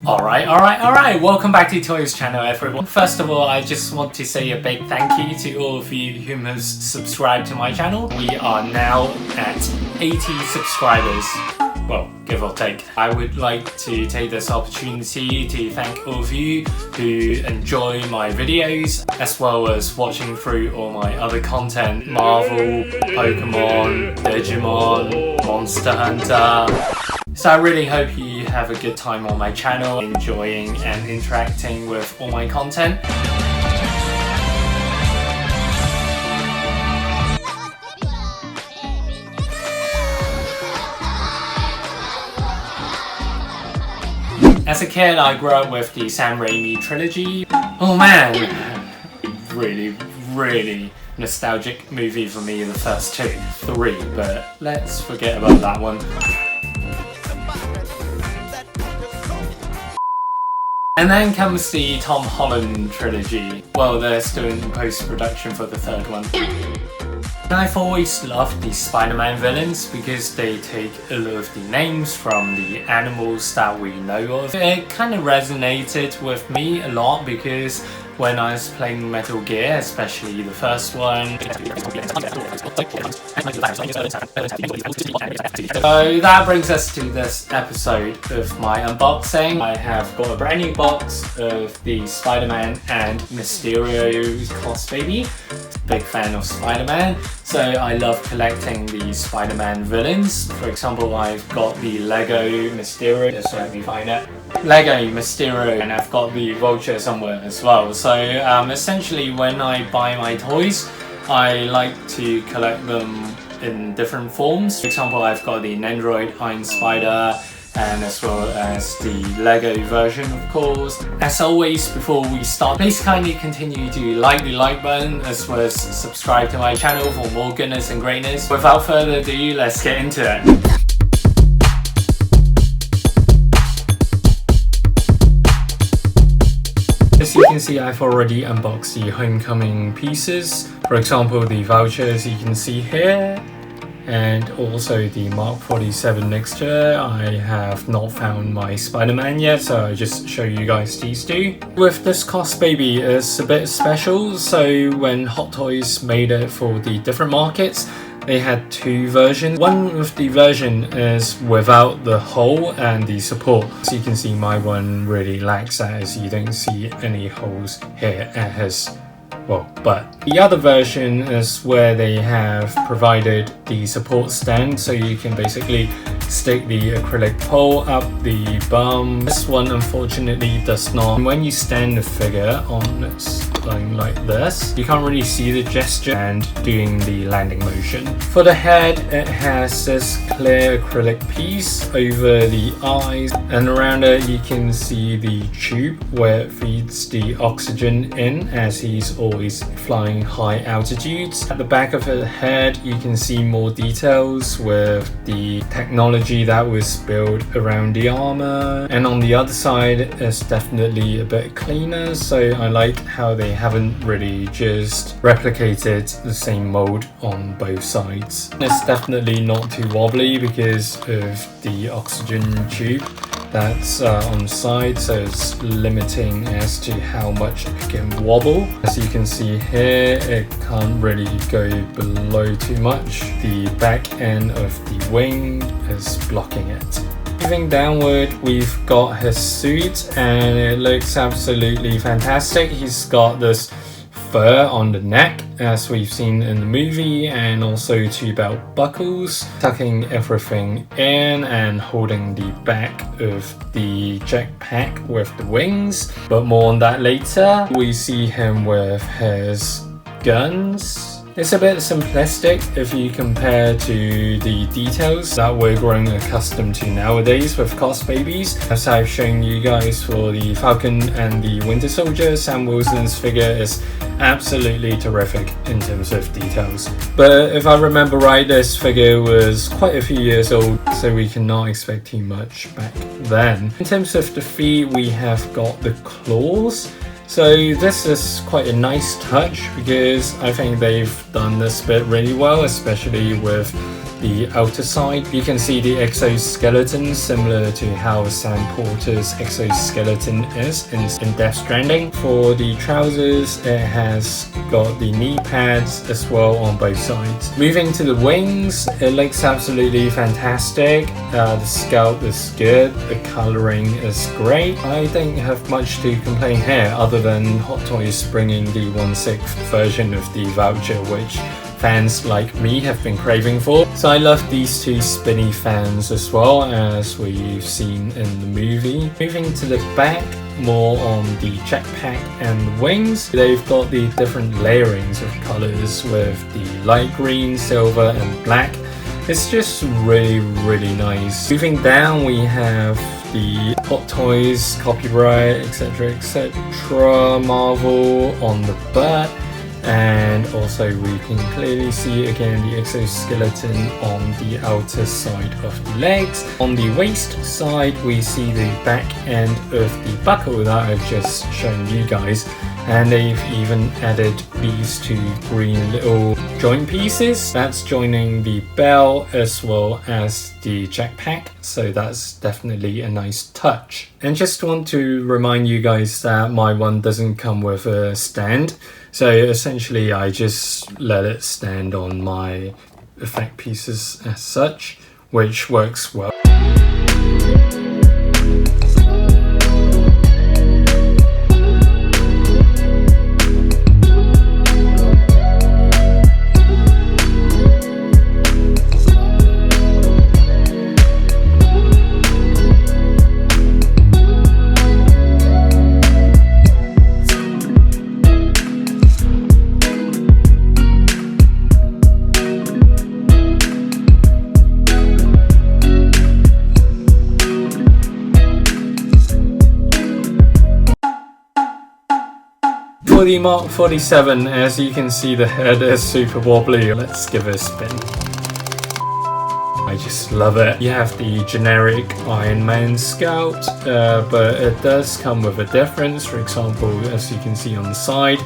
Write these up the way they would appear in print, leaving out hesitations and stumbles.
Alright, welcome back to Toys channel everyone. First of all, I just want to say a big thank you to all of you who have subscribed to my channel. We are now at 80 subscribers. Well, give or take. I would like to take this opportunity to thank all of you who enjoy my videos, as well as watching through all my other content. Marvel, Pokemon, Digimon, Monster Hunter. So I really hope you have a good time on my channel, enjoying and interacting with all my content. As a kid, I grew up with the Sam Raimi trilogy. Oh man, really nostalgic movie for me, the first two. 3, but let's forget about that one. And then comes the Tom Holland trilogy. Well, they're still in post-production for the third one. And I've always loved the Spider-Man villains because they take a lot of the names from the animals that we know of. It kind of resonated with me a lot because when I was playing Metal Gear, especially the first one. So that brings us to this episode of my unboxing. I have got a brand new box of the Spider-Man and Mysterio's Cosbaby. Big fan of Spider-Man, so I love collecting the Spider-Man villains. For example, I've got the Lego Mysterio, just let me find it. Lego Mysterio, and I've got the Vulture somewhere as well. So essentially when I buy my toys, I like to collect them in different forms. For example, I've got the Nendoroid Iron Spider, and as well as the Lego version, of course. As always, before we start, please kindly continue to like the like button as well as subscribe to my channel for more goodness and greatness. Without further ado, let's get into it. As you can see, I've already unboxed the homecoming pieces. For example, the vouchers you can see here, and also the Mark 47 mixture. I have not found my Spider-Man yet, so I'll just show you guys these two. With this Cosbaby, it's a bit special, so when Hot Toys made it for the different markets, they had 2 versions. One of the version is without the hole and the support. So you can see my one really lacks that, as you don't see any holes here. It has, well, but the other version is where they have provided the support stand, so you can basically stick the acrylic pole up the bum. This one unfortunately does not. When you stand the figure on its line like this, you can't really see the gesture and doing the landing motion. For the head, it has this clear acrylic piece over the eyes, and around it you can see the tube where it feeds the oxygen in, as he's always flying high altitudes. At the back of the head, you can see more details with the technology that was built around the armor, and on the other side it's definitely a bit cleaner, so I like how they haven't really just replicated the same mold on both sides. It's definitely not too wobbly because of the oxygen tube that's on the side, so it's limiting as to how much it can wobble. As you can see here, it can't really go below too much. The back end of the wing is blocking it. Moving downward, we've got his suit, and it looks absolutely fantastic. He's got this fur on the neck, as we've seen in the movie, and also 2 belt buckles, tucking everything in and holding the back of the jetpack with the wings, but more on that later. We see him with his guns. It's a bit simplistic if you compare to the details that we're growing accustomed to nowadays with Cosbabies. As I've shown you guys for the Falcon and the Winter Soldier, Sam Wilson's figure is absolutely terrific in terms of details. But if I remember right, this figure was quite a few years old, so we cannot expect too much back then. In terms of the feet, we have got the claws. So this is quite a nice touch because I think they've done this bit really well, especially with the outer side. You can see the exoskeleton similar to how Sam Porter's exoskeleton is in Death Stranding. For the trousers, it has got the knee pads as well on both sides. Moving to the wings, it looks absolutely fantastic. The sculpt is good, the colouring is great. I don't have much to complain here other than Hot Toys bringing the 1/6 version of the voucher, which fans like me have been craving for. So I love these two spinny fans as well, as we've seen in the movie. Moving to the back, more on the jetpack and the wings. They've got the different layerings of colours with the light green, silver and black. It's just really nice. Moving down, we have the Hot Toys copyright, etc, Marvel on the butt. And also we can clearly see again the exoskeleton on the outer side of the legs. On the waist side, we see the back end of the buckle that I've just shown you guys, and they've even added these two green little joint pieces that's joining the belt as well as the jetpack, so that's definitely a nice touch. And just want to remind you guys that my one doesn't come with a stand, so essentially I just let it stand on my effect pieces as such, which works well. For the Mark 47, as you can see, the head is super wobbly. Let's give it a spin. I just love it. You have the generic Ironman sculpt, but it does come with a difference. For example, as you can see on the side,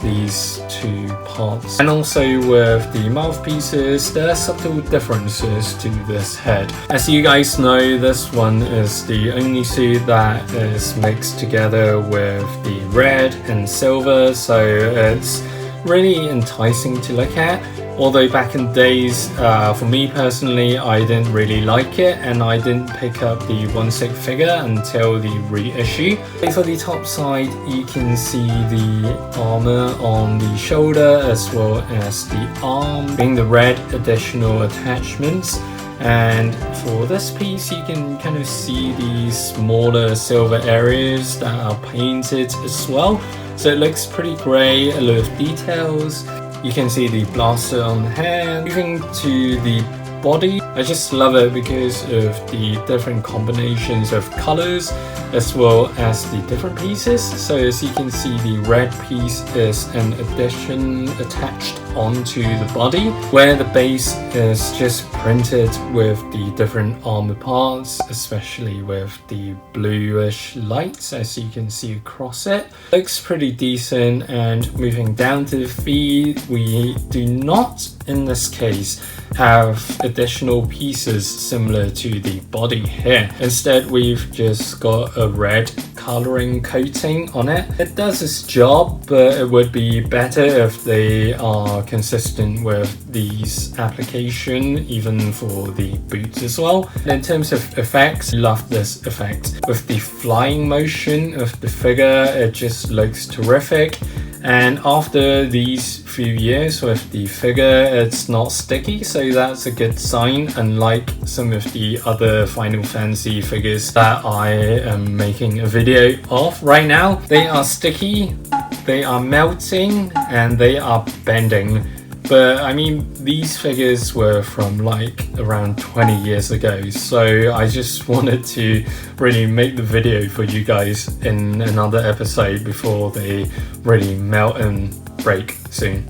these two parts, and also with the mouthpieces, there are subtle differences to this head. As you guys know, this one is the only suit that is mixed together with the red and silver, so it's really enticing to look at. Although back in days, for me personally, I didn't really like it, and I didn't pick up the 1/6 figure until the reissue. For the top side, you can see the armor on the shoulder as well as the arm, being the red additional attachments. And for this piece, you can kind of see these smaller silver areas that are painted as well. So it looks pretty grey, a lot of details. You can see the blaster on the hand. Moving to the body, I just love it because of the different combinations of colors as well as the different pieces. So as you can see, the red piece is an addition attached onto the body, where the base is just printed with the different armor parts, especially with the bluish lights as you can see across it. Looks pretty decent. And moving down to the feet, we do not in this case have additional pieces similar to the body here. Instead, we've just got a red coloring coating on it. It does its job, but it would be better if they are consistent with these application, even for the boots as well. And in terms of effects, I love this effect. With the flying motion of the figure, it just looks terrific. And after these few years with the figure, it's not sticky, so that's a good sign, unlike some of the other Final Fantasy figures that I am making a video of right now. They are sticky, they are melting, and they are bending. But I mean, these figures were from like around 20 years ago, so I just wanted to really make the video for you guys in another episode before they really melt and break soon.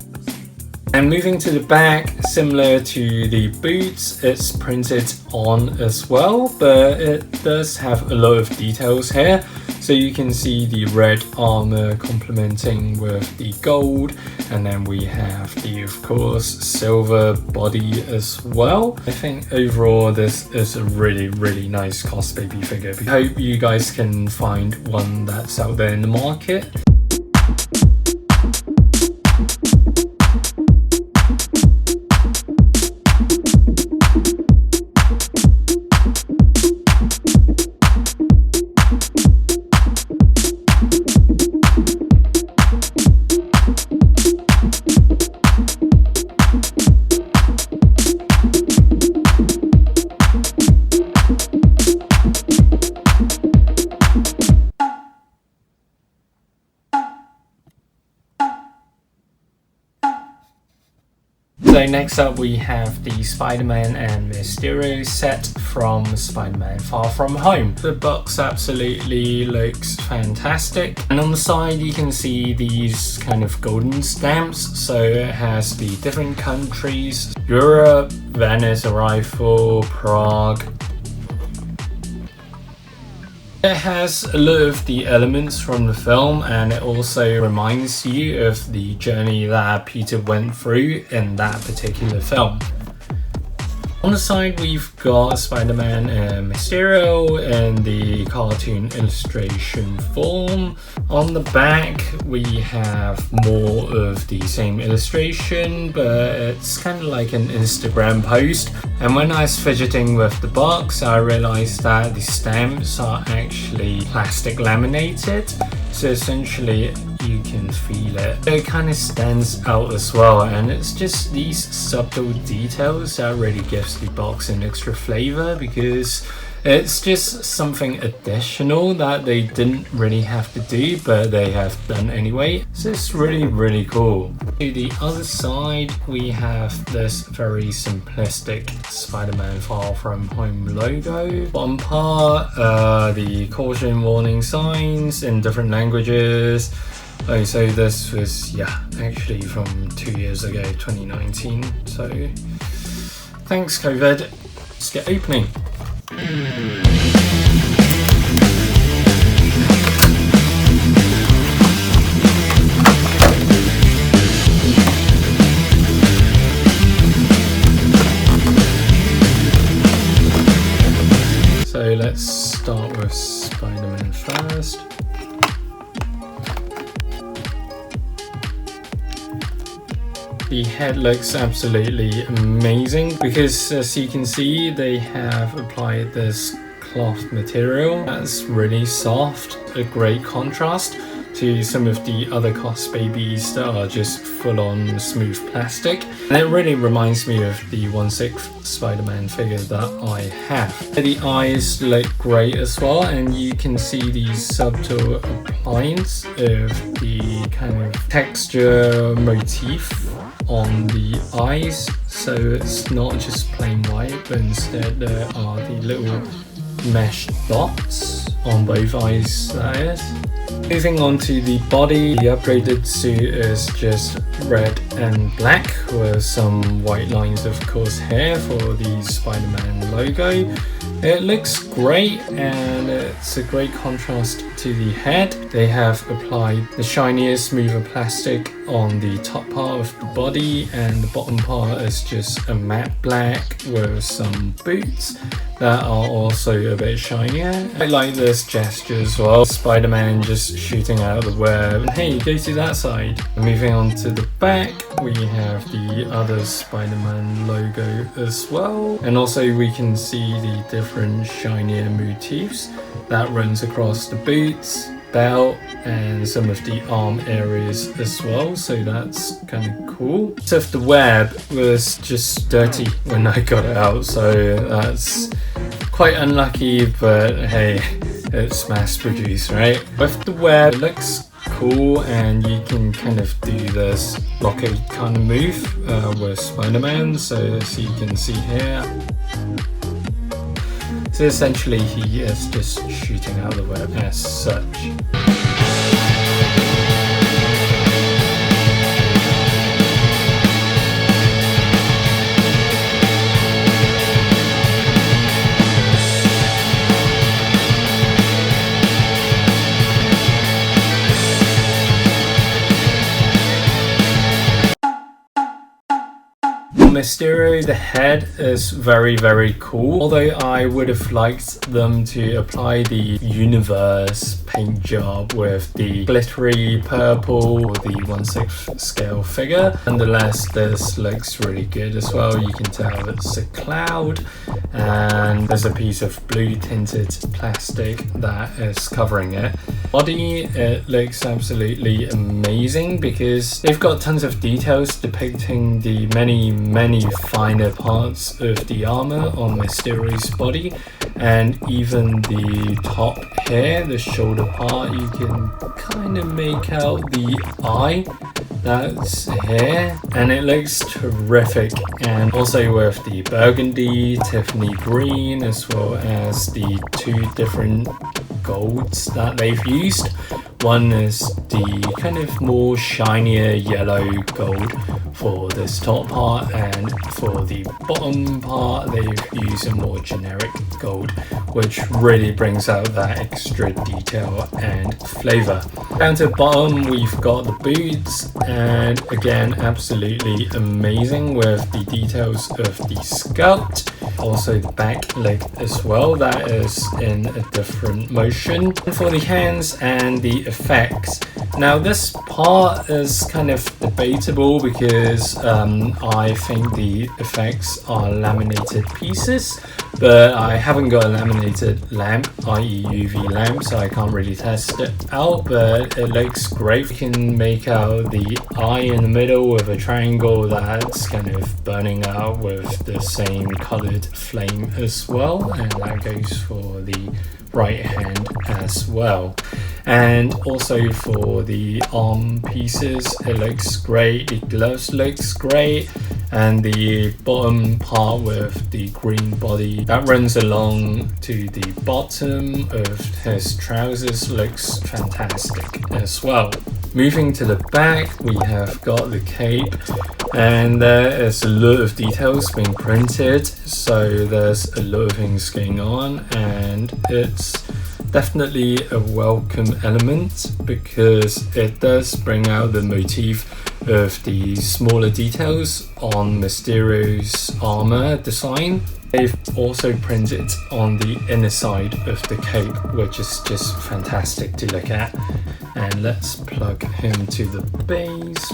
And moving to the back, similar to the boots, it's printed on as well, but it does have a lot of details here. So you can see the red armor complementing with the gold, and then we have the, of course, silver body as well. I think overall this is a really nice Cosbaby figure. I hope you guys can find one that's out there in the market. So next up we have the Spider-Man and Mysterio set from Spider-Man Far From Home. The box absolutely looks fantastic, and on the side you can see these kind of golden stamps. So it has the different countries: Europe, Venice arrival, Prague. It has a lot of the elements from the film, and it also reminds you of the journey that Peter went through in that particular film. On the side we've got Spider-Man and Mysterio in the cartoon illustration form. On the back we have more of the same illustration, but it's kind of like an Instagram post. And when I was fidgeting with the box, I realized that the stamps are actually plastic laminated, so essentially you can feel it. It kind of stands out as well, and it's just these subtle details that really gives the box an extra flavor, because it's just something additional that they didn't really have to do, but they have done anyway. So it's really cool. To the other side, we have this very simplistic Spider-Man Far From Home logo. Bottom part, the caution warning signs in different languages. Oh, so this was, actually from 2 years ago, 2019. So thanks, COVID. Let's get opening. So let's start with Spider-Man first. The head looks absolutely amazing because, as you can see, they have applied this cloth material that's really soft, a great contrast to some of the other Cosbabies that are just full-on smooth plastic. And it really reminds me of the 1/6 Spider-Man figure that I have. The eyes look great as well, and you can see the subtle appliance of the kind of texture motif on the eyes. So it's not just plain white, but instead there are the little mesh dots on both eyes, that is. Moving on to the body, the upgraded suit is just red and black with some white lines, of course, here for the Spider-Man logo. It looks great, and it's a great contrast to the head. They have applied the shinier, smoother plastic on the top part of the body, and the bottom part is just a matte black with some boots that are also a bit shinier. I like this gesture as well. Spider-Man just shooting out of the web. Hey, go to that side. Moving on to the back, we have the other Spider-Man logo as well. And also we can see the different shinier motifs that runs across the boots, belt, and some of the arm areas as well, so that's kind of cool. So the web was just dirty when I got it out, so that's quite unlucky, but hey, it's mass produced, right? With the web, it looks cool, and you can kind of do this blockade kind of move with Spider-Man, so as you can see here. So essentially he is just shooting out the web as such. Mysterio, the head is very cool, although I would have liked them to apply the universe paint job with the glittery purple, the 1/6 scale figure. Nonetheless, this looks really good as well. You can tell it's a cloud and there's a piece of blue tinted plastic that is covering it. Body, it looks absolutely amazing because they've got tons of details depicting the many finer parts of the armor on Mysterio's body, and even the top here, the shoulder part, you can kind of make out the eye that's here, and it looks terrific. And also with the burgundy, Tiffany green, as well as the two different golds that they've used. One is the kind of more shinier yellow gold for this top part, and for the bottom part they've used a more generic gold, which really brings out that extra detail and flavor. Down to the bottom we've got the boots, and again absolutely amazing with the details of the sculpt. Also the back leg as well, that is in a different motion. And for the hands and the effects, now this part is kind of debatable because I think the effects are laminated pieces, but I haven't got a laminated lamp, i.e. UV lamp, so I can't really test it out, but it looks great. You can make out the eye in the middle with a triangle that's kind of burning out with the same colored flame as well, and that goes for the right hand as well. And also for the arm pieces, it looks great, the gloves looks great, and the bottom part with the green body that runs along to the bottom of his trousers looks fantastic as well. Moving to the back, we have got the cape, and there is a lot of details being printed, so there's a lot of things going on, and it's definitely a welcome element because it does bring out the motif of the smaller details on Mysterio's armor design. They've also printed on the inner side of the cape, which is just fantastic to look at. And let's plug him to the base.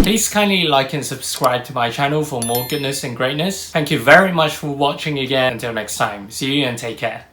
Please kindly like and subscribe to my channel for more goodness and greatness. Thank you very much for watching again. Until next time, see you and take care.